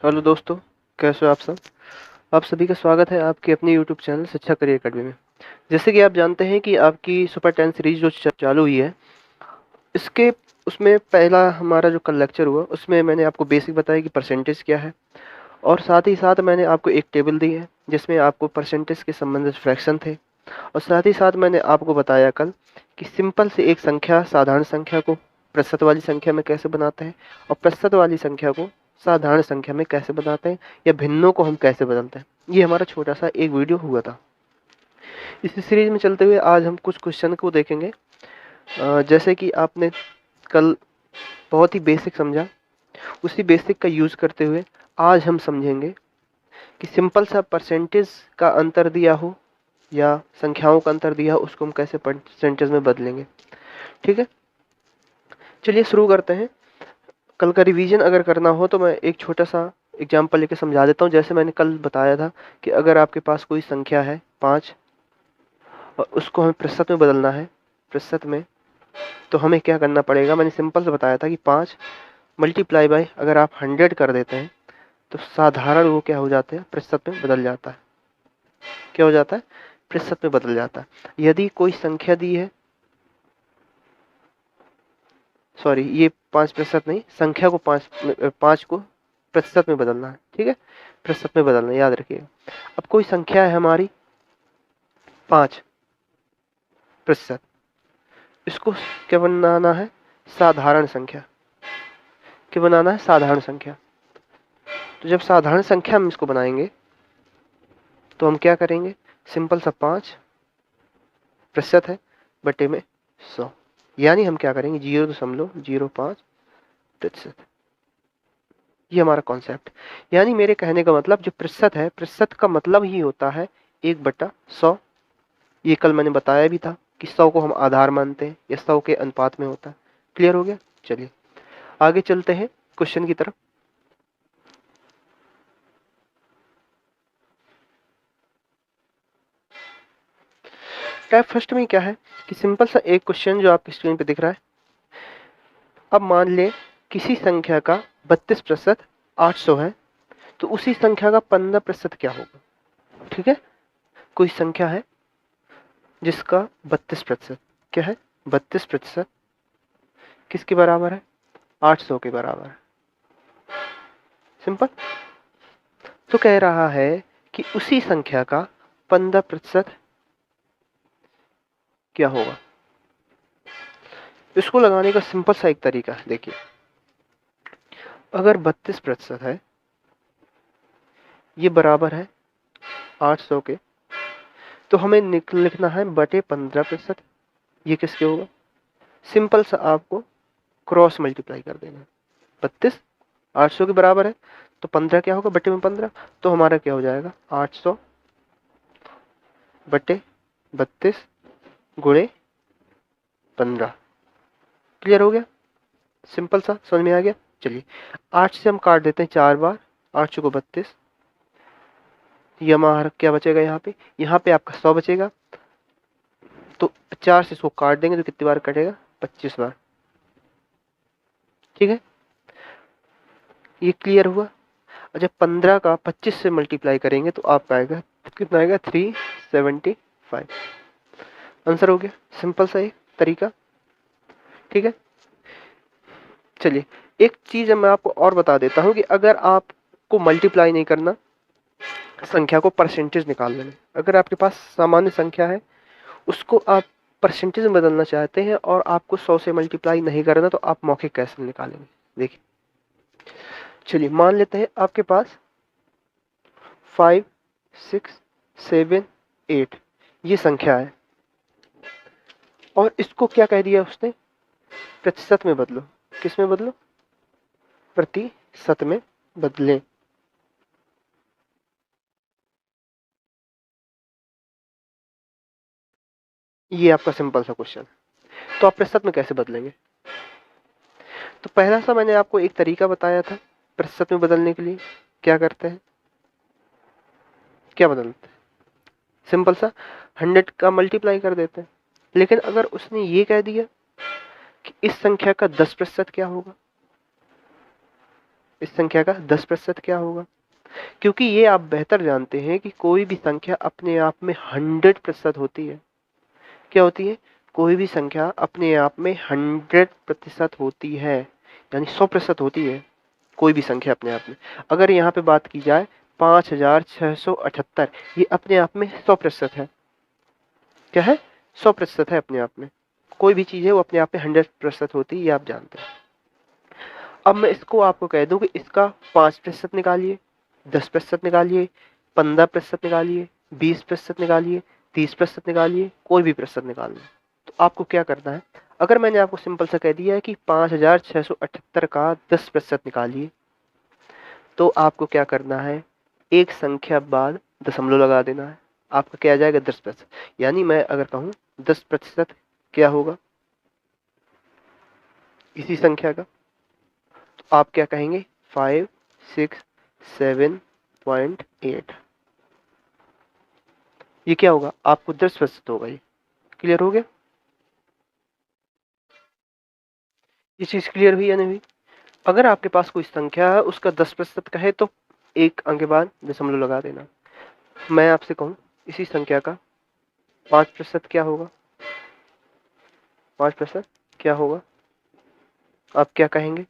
Hello दोस्तों, कैसे हो आप सब? आप सभी का स्वागत है आपके अपने यूट्यूब चैनल शिक्षा करियर अकेडमी में। जैसे कि आप जानते हैं कि आपकी सुपर 10 सीरीज जो चालू हुई है, इसके उसमें पहला हमारा जो कल लेक्चर हुआ, उसमें मैंने आपको बेसिक बताया कि परसेंटेज क्या है, और साथ ही साथ मैंने आपको एक टेबल दी है जिसमें आपको परसेंटेज के संबंधित फ्रैक्शन थे। और साथ ही साथ मैंने आपको बताया कल कि सिंपल से एक संख्या, साधारण संख्या को प्रतिशत वाली संख्या में कैसे बनाते हैं, और प्रतिशत वाली संख्या को साधारण संख्या में कैसे बनाते हैं, या भिन्नों को हम कैसे बदलते हैं। ये हमारा छोटा सा एक वीडियो हुआ था। इसी सीरीज में चलते हुए आज हम कुछ क्वेश्चन को देखेंगे। जैसे कि आपने कल बहुत ही बेसिक समझा, उसी बेसिक का यूज करते हुए आज हम समझेंगे कि सिंपल सा परसेंटेज का अंतर दिया हो या संख्याओं का अंतर दिया हो, उसको हम कैसे परसेंटेज में बदलेंगे। ठीक है, चलिए शुरू करते हैं। कल का रिवीजन अगर करना हो तो मैं एक छोटा सा एग्जाम्पल लेके समझा देता हूँ। जैसे मैंने कल बताया था कि अगर आपके पास कोई संख्या है 5 और उसको हमें प्रतिशत में बदलना है, प्रतिशत में, तो हमें क्या करना पड़ेगा। मैंने सिंपल से बताया था कि 5 मल्टीप्लाई बाय अगर आप 100 कर देते हैं तो साधारण वो क्या हो जाते हैं, प्रतिशत में बदल जाता है। क्या हो जाता है? प्रतिशत में बदल जाता है। यदि कोई संख्या दी है, सॉरी ये 5% नहीं, संख्या को 5 को प्रतिशत में बदलना है। ठीक है, प्रतिशत में बदलना, याद रखिएगा। अब कोई संख्या है हमारी 5%, इसको क्या बनाना है? साधारण संख्या। क्या बनाना है? साधारण संख्या। तो जब साधारण संख्या हम इसको बनाएंगे तो हम क्या करेंगे, सिंपल सा 5% है बटे में 100, यानी हम क्या करेंगे 0.05%। ये हमारा कॉन्सेप्ट। यानी मेरे कहने का मतलब जो प्रतिशत है, प्रतिशत का मतलब ही होता है 1/100। ये कल मैंने बताया भी था कि 100 को हम आधार मानते हैं, या 100 के अनुपात में होता है। क्लियर हो गया? चलिए आगे चलते हैं क्वेश्चन की तरफ। टाइप फर्स्ट में क्या है कि सिंपल सा एक क्वेश्चन जो आपकी स्क्रीन पे दिख रहा है। अब मान ले किसी संख्या का 32% 800 है, तो उसी संख्या का 15% क्या होगा। ठीक है, कोई संख्या है जिसका 32% क्या है, 32% किसके बराबर है? 800 के बराबर है। सिंपल। तो कह रहा है कि उसी संख्या का 15% क्या होगा। इसको लगाने का सिंपल सा एक तरीका है, देखिए। अगर 32% है, ये बराबर है 800 के, तो हमें लिखना है बटे 15%। ये किसके होगा? सिंपल सा आपको क्रॉस मल्टीप्लाई कर देना है। 32 800 के बराबर है, तो 15 क्या होगा? बटे में 15। तो हमारा क्या हो जाएगा? 800 बटे 32 गुणे 15। क्लियर हो गया? सिंपल सा, समझ में आ गया? चलिए 8 से हम काट देते हैं 4 बार, 8 चौको 32। ये हमारा क्या बचेगा? यहाँ पे आपका 100 बचेगा। तो 4 से इसको काट देंगे तो कितनी बार कटेगा? 25 बार। ठीक है, ये क्लियर हुआ। और जब 15 का 25 से मल्टीप्लाई करेंगे तो आपका आएगा कितना? आएगा 375। आंसर हो गया। सिंपल सा एक तरीका। ठीक है, चलिए एक चीज मैं आपको और बता देता हूँ कि अगर आपको मल्टीप्लाई नहीं करना, संख्या को परसेंटेज निकाल लेना। अगर आपके पास सामान्य संख्या है, उसको आप परसेंटेज में बदलना चाहते हैं और आपको 100 से मल्टीप्लाई नहीं करना, तो आप मौखिक कैसे निकालेंगे? देखिए, चलिए मान लेते हैं आपके पास 5 6 7 8 ये संख्या है, और इसको क्या कह दिया उसने? प्रतिशत में बदलो। किस में बदलो? प्रतिशत में बदलें। ये आपका सिंपल सा क्वेश्चन। तो आप प्रतिशत में कैसे बदलेंगे? तो पहला सा मैंने आपको एक तरीका बताया था प्रतिशत में बदलने के लिए। क्या करते हैं? क्या बदलते हैं? सिंपल सा 100 का मल्टीप्लाई कर देते हैं। लेकिन अगर उसने ये कह दिया कि इस संख्या का 10% क्या होगा, इस संख्या का 10% क्या होगा? क्योंकि ये आप बेहतर जानते हैं कि कोई भी संख्या अपने आप में 100% होती है। क्या होती है? कोई भी संख्या अपने आप में 100% होती है, यानी 100% होती है कोई भी संख्या अपने आप में। अगर यहाँ पे बात की जाए 5678, ये अपने आप में 100% है। क्या है? 100% है अपने आप में। कोई भी चीज़ है वो अपने आप में 100% होती है, ये आप जानते हैं। अब मैं इसको आपको कह दूं कि इसका 5% निकालिए, 10% निकालिए, 15% निकालिए, 20% निकालिए, 30% निकालिए, कोई भी प्रतिशत निकाल लें। तो आपको क्या करना है? अगर मैंने आपको सिंपल सा कह दिया है कि 5678 का 10% निकालिए, तो आपको क्या करना है? एक संख्या बाद दशमलव लगा देना है। आपका क्या आ जाएगा? 10%। यानी मैं अगर कहूँ 10% क्या होगा इसी संख्या का, तो आप क्या कहेंगे? 567.8। ये क्या होगा? आपको 10% होगा। ये क्लियर हो गया? ये चीज क्लियर हुई या नहीं हुई? अगर आपके पास कोई संख्या है उसका 10% का है तो एक अंक के बाद दशमलव लगा देना। मैं आपसे कहूँ इसी संख्या का 5% क्या होगा? 5% क्या होगा? आप क्या कहेंगे?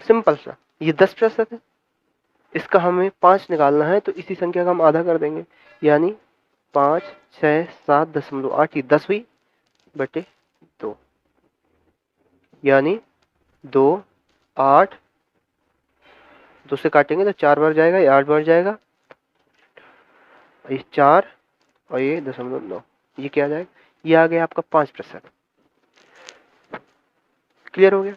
सिंपल सा, ये 10% है, इसका हमें 5 निकालना है, तो इसी संख्या का हम आधा कर देंगे, यानी 5, 6, 7.8, ये 10 हुई बटे 2, यानी 2, 8, 2 से काटेंगे तो 4 बार जाएगा, ये 8 बार जाएगा, ये 4 और ये 0.9, ये क्या आ जाएगा? ये आ गया आपका 5%। क्लियर हो गया?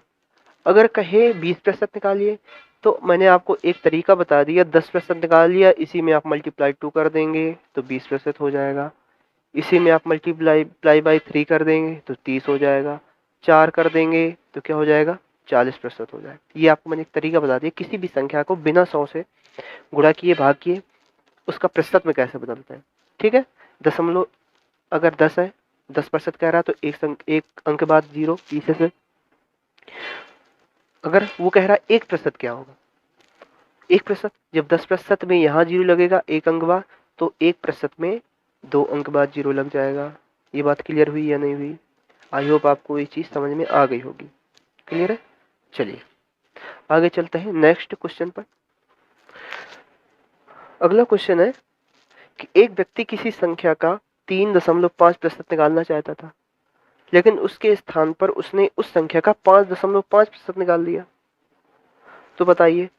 अगर कहे 20% निकालिए, तो मैंने आपको एक तरीका बता दिया। 10% निकाल लिया, इसी में आप मल्टीप्लाई 2 कर देंगे तो 20% हो जाएगा। इसी में आप मल्टीप्लाई बाई 3 कर देंगे तो 30 हो जाएगा। 4 कर देंगे तो क्या हो जाएगा? 40% हो जाएगा। ये आपको मैंने एक तरीका बता दिया किसी भी संख्या को बिना 100 से गुणा किए, भाग किए, उसका प्रतिशत में कैसे बदलते हैं। ठीक है? दशमलव अगर 10 है, 10% कह रहा है, तो एक अंक के बाद 0 पीछे से। अगर वो कह रहा है 1% क्या होगा? 1%, जब 10% में यहाँ 0 लगेगा एक अंक बाद, तो 1% में 2 अंक बाद 0 लग जाएगा। ये बात क्लियर हुई या नहीं हुई? आई होप आपको ये चीज समझ में आ गई होगी। क्लियर है? चलिए आगे चलते हैं नेक्स्ट क्वेश्चन पर। अगला क्वेश्चन है कि एक व्यक्ति किसी संख्या का 3.5% निकालना चाहता था, लेकिन उसके स्थान पर उसने उस संख्या का 5.5% निकाल दिया। तो बताइए,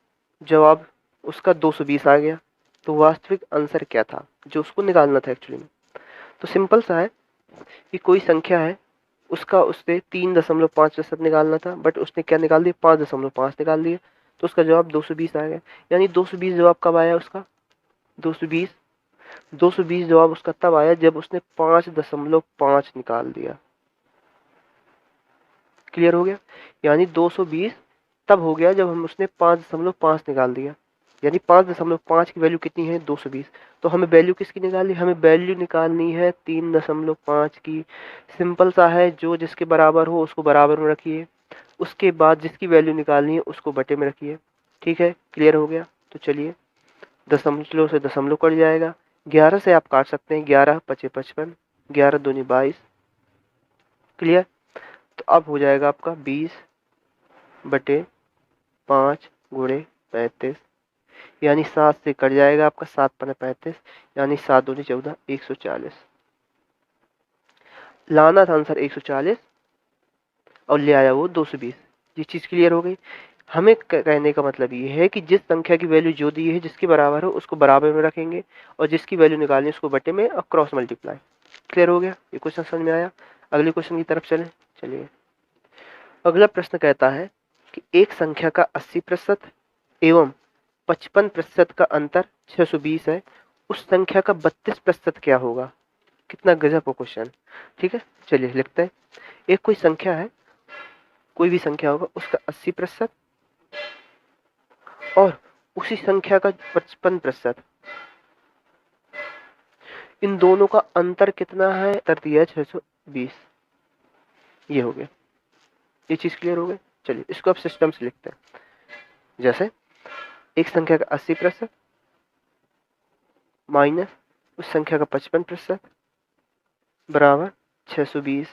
जवाब उसका 220 आ गया। तो वास्तविक आंसर क्या था जो उसको निकालना था एक्चुअली में? तो सिंपल सा है कि कोई संख्या है, उसका उससे 3.5% निकालना था, बट उसने क्या निकाल दिया? 5.5 निकाल दिया, तो उसका जवाब 220 आ गया। यानी 220 जवाब कब आया उसका? 220 220 जवाब उसका तब आया जब उसने 5.5 निकाल दिया। क्लियर हो गया? यानी 220 तब हो गया जब हम उसने 5.5 निकाल दिया। यानी 5.5 की वैल्यू कितनी है? 220। तो हमें वैल्यू किसकी निकालनी? हमें वैल्यू निकालनी है 3.5 की। सिंपल सा है, जो जिसके बराबर हो उसको बराबर में रखिए, उसके बाद जिसकी वैल्यू निकालनी है उसको बटे में रखिए। ठीक है? क्लियर हो गया? तो चलिए, दशमलव से दशमलव कट जाएगा, 11 से आप काट सकते हैं, 11 पचे 55, 11 दूनी 22। क्लियर? तो अब हो जाएगा आपका 20/5 × 35, यानी 7 से कट जाएगा आपका, 7×5 = 35, यानी 7 दूनी 14, 140। लाना था आंसर 140 और ले आया वो 220। ये चीज क्लियर हो गई? हमें कहने का मतलब ये है कि जिस संख्या की वैल्यू जो दी है, जिसके बराबर हो उसको बराबर में रखेंगे, और जिसकी वैल्यू निकालनी है उसको बटे में और क्रॉस मल्टीप्लाई। क्लियर हो गया? ये क्वेश्चन समझ में आया? अगले क्वेश्चन की तरफ चलें। चलिए, अगला प्रश्न कहता है कि एक संख्या का 80% एवं 55% का अंतर 620 है, उस संख्या का 32% क्या होगा? कितना गजब का क्वेश्चन। ठीक है, चलिए लिखते हैं। एक कोई संख्या है, कोई भी संख्या होगा, उसका 80% और उसी संख्या का 55%, इन दोनों का अंतर कितना है? अंतर दिया है 620। ये हो गया। ये चीज क्लियर हो गई? चलिए इसको अब सिस्टम से लिखते हैं। जैसे एक संख्या का 80% माइनस उस संख्या का 55% बराबर 620।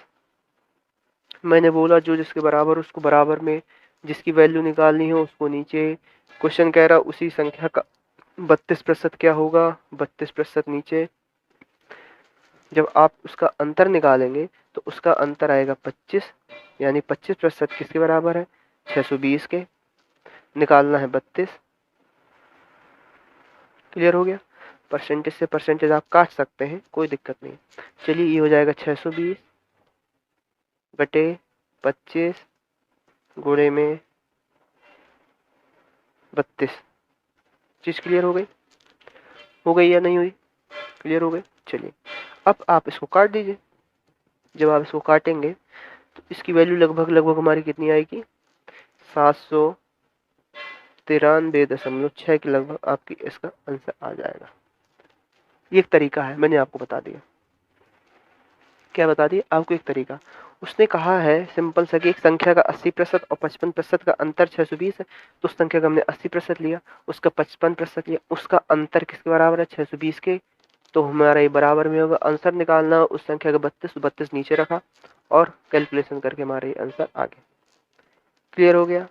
मैंने बोला जो जिसके बराबर उसको बराबर में जिसकी वैल्यू निकालनी हो उसको नीचे, क्वेश्चन कह रहा उसी संख्या का 32% क्या होगा, 32% नीचे। जब आप उसका अंतर निकालेंगे तो उसका अंतर आएगा 25, यानी 25% किसके बराबर है, 620 के। निकालना है 32। क्लियर हो गया। परसेंटेज से परसेंटेज आप काट सकते हैं, कोई दिक्कत नहीं। चलिए ये हो जाएगा 620 बटे 25 गुणे में 32। चीज क्लियर हो गई या नहीं हुई? क्लियर हो गई। चलिए अब आप इसको काट दीजिए। जब आप इसको काटेंगे तो इसकी वैल्यू लगभग हमारी कितनी आएगी, 793.6 के लगभग आपकी इसका आंसर आ जाएगा। ये एक तरीका है, मैंने आपको बता दिया। क्या बता दिया आपको? एक तरीका। उसने कहा है सिंपल सा कि एक संख्या का 80% और 55% का अंतर 620 है, तो उस संख्या का हमने 80% लिया, उसका 55% लिया, उसका अंतर किसके बराबर है, 620 के। तो हमारा ये बराबर में होगा। आंसर निकालना उस संख्या का 32 नीचे रखा और कैलकुलेशन करके हमारा ये आंसर आ गया। क्लियर हो गया?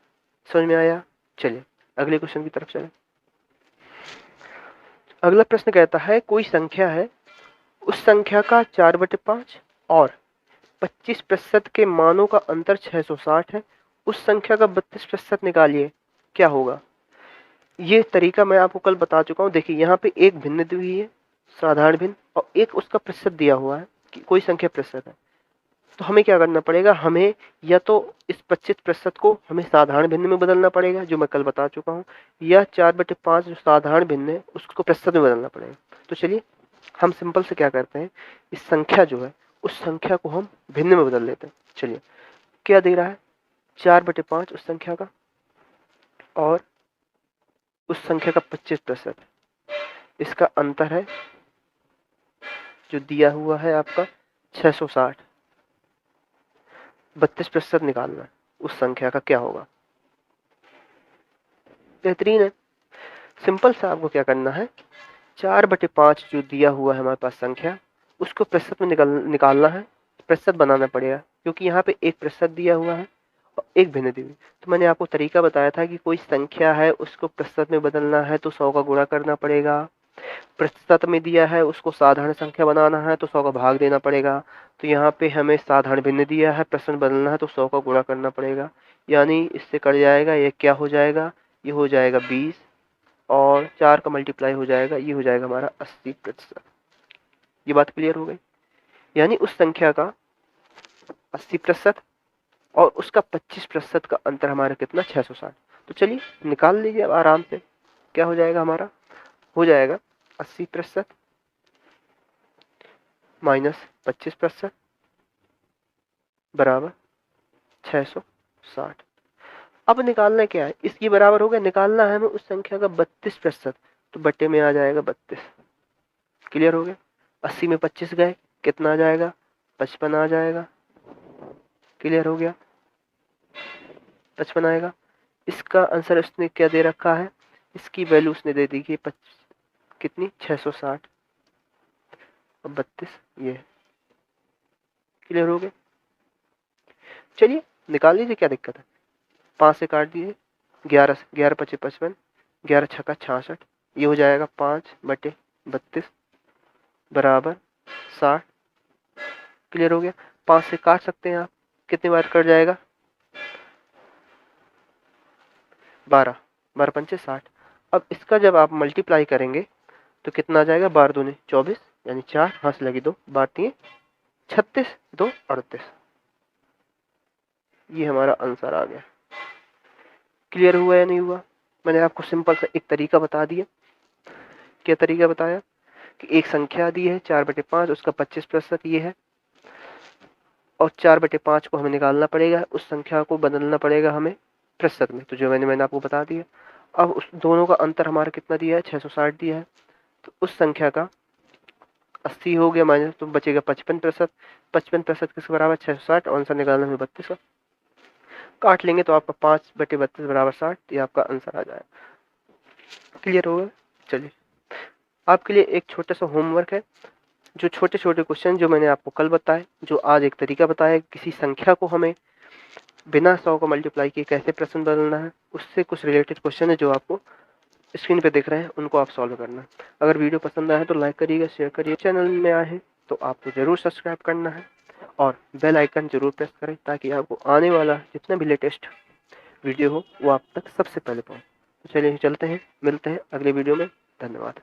समझ में आया? चलिए अगले क्वेश्चन की तरफ चले। अगला प्रश्न कहता है कोई संख्या है, उस संख्या का 4/5 और 25% के मानों का अंतर 660 है, उस संख्या का 32% निकालिए, क्या होगा? ये तरीका मैं आपको कल बता चुका हूँ। देखिए यहाँ पे एक भिन्न दी हुई है, साधारण भिन्न, और एक उसका प्रतिशत दिया हुआ है कि कोई संख्या प्रतिशत है। तो हमें क्या करना पड़ेगा, हमें या तो इस 25% को हमें साधारण भिन्न में बदलना पड़ेगा, जो मैं कल बता चुका हूँ, या 4/5 जो साधारण भिन्न है उसको प्रतिशत में बदलना पड़ेगा। तो चलिए हम सिंपल से क्या करते हैं, इस संख्या जो है उस संख्या को हम भिन्न में बदल लेते हैं। चलिए क्या दे रहा है, 4/5 उस संख्या का और उस संख्या का 25%, इसका अंतर है जो दिया हुआ है आपका 660। 32% निकालना है उस संख्या का, क्या होगा? बेहतरीन है। सिंपल सा आपको क्या करना है, 4/5 जो दिया हुआ है हमारे पास संख्या, उसको प्रतिशत में निकालना है, प्रतिशत बनाना पड़ेगा, क्योंकि यहाँ पे एक प्रतिशत दिया हुआ है और एक भिन्न दी हुई। तो मैंने आपको तरीका बताया था कि कोई संख्या है उसको प्रतिशत में बदलना है तो 100 का गुणा करना पड़ेगा, प्रतिशत में दिया है उसको साधारण संख्या बनाना है तो 100 का भाग देना पड़ेगा। तो यहाँ पे हमें साधारण भिन्न दिया है, प्रतिशत बदलना है तो 100 का गुणा करना पड़ेगा, यानी इससे कट जाएगा, ये क्या हो जाएगा, ये हो जाएगा 20 और 4 का मल्टीप्लाई हो जाएगा, ये हो जाएगा हमारा 80%। ये बात क्लियर हो गई। यानी उस संख्या का 80% और उसका 25% का अंतर हमारा कितना, 660। तो चलिए निकाल लीजिए अब आराम से। क्या हो जाएगा हमारा, हो जाएगा 80% माइनस 25% बराबर 660। अब निकालना क्या है, इसकी बराबर हो गया, निकालना है हमें उस संख्या का 32%, तो बट्टे में आ जाएगा 32। क्लियर हो गया। 80 में 25 गए, कितना आ जाएगा, 55 आ जाएगा। क्लियर हो गया, 55 आएगा। इसका आंसर उसने क्या दे रखा है, इसकी वैल्यू उसने दे दी कि कितनी, 660 और 32 ये। क्लियर हो गया। चलिए निकाल लीजिए, क्या दिक्कत है। 5 से काट दीजिए, 11 11 पचे 55, 11 छक्का 66, ये हो जाएगा 5/32 बराबर 60। क्लियर हो गया। 5 से काट सकते हैं आप, कितनी बार कट जाएगा, 12, 12 पंचे 60। अब इसका जब आप मल्टीप्लाई करेंगे तो कितना आ जाएगा, 12 दूनी 24, यानी 4, हाथ से लगी 2, 12 3 36, 2 38। ये हमारा आंसर आ गया। क्लियर हुआ या नहीं हुआ? मैंने आपको सिंपल सा एक तरीका बता दिया। क्या तरीका बताया कि एक संख्या दी है 4/5, उसका 25% ये है, और 4/5 को हमें निकालना पड़ेगा, उस संख्या को बदलना पड़ेगा हमें प्रतिशत में, तो जो मैंने आपको बता दिया। अब उस दोनों का अंतर हमारा कितना दिया है, 660 दिया है। तो उस संख्या का 80 हो गया माइनस, तो बचेगा 55%। 55% किसके बराबर, 660, आंसर निकालना है 32 का। काट लेंगे तो आपका 5/32 बराबर 60, ये आपका आंसर आ जाएगा। क्लियर होगा? चलिए, आपके लिए एक छोटा सा होमवर्क है। जो छोटे छोटे क्वेश्चन जो मैंने आपको कल बताए, जो आज एक तरीका बताया किसी संख्या को हमें बिना 100 को मल्टीप्लाई किए कैसे प्रश्न बदलना है, उससे कुछ रिलेटेड क्वेश्चन है जो आपको स्क्रीन पे दिख रहे हैं, उनको आप सॉल्व करना है। अगर वीडियो पसंद आया तो लाइक करिएगा, शेयर करिए। चैनल में आए हैं तो आपको ज़रूर सब्सक्राइब करना है और बेल आइकन ज़रूर प्रेस करें ताकि आपको आने वाला जितना भी लेटेस्ट वीडियो हो वो आप तक सबसे पहले पहुँचे। तो चलिए चलते हैं, मिलते हैं अगले वीडियो में। धन्यवाद।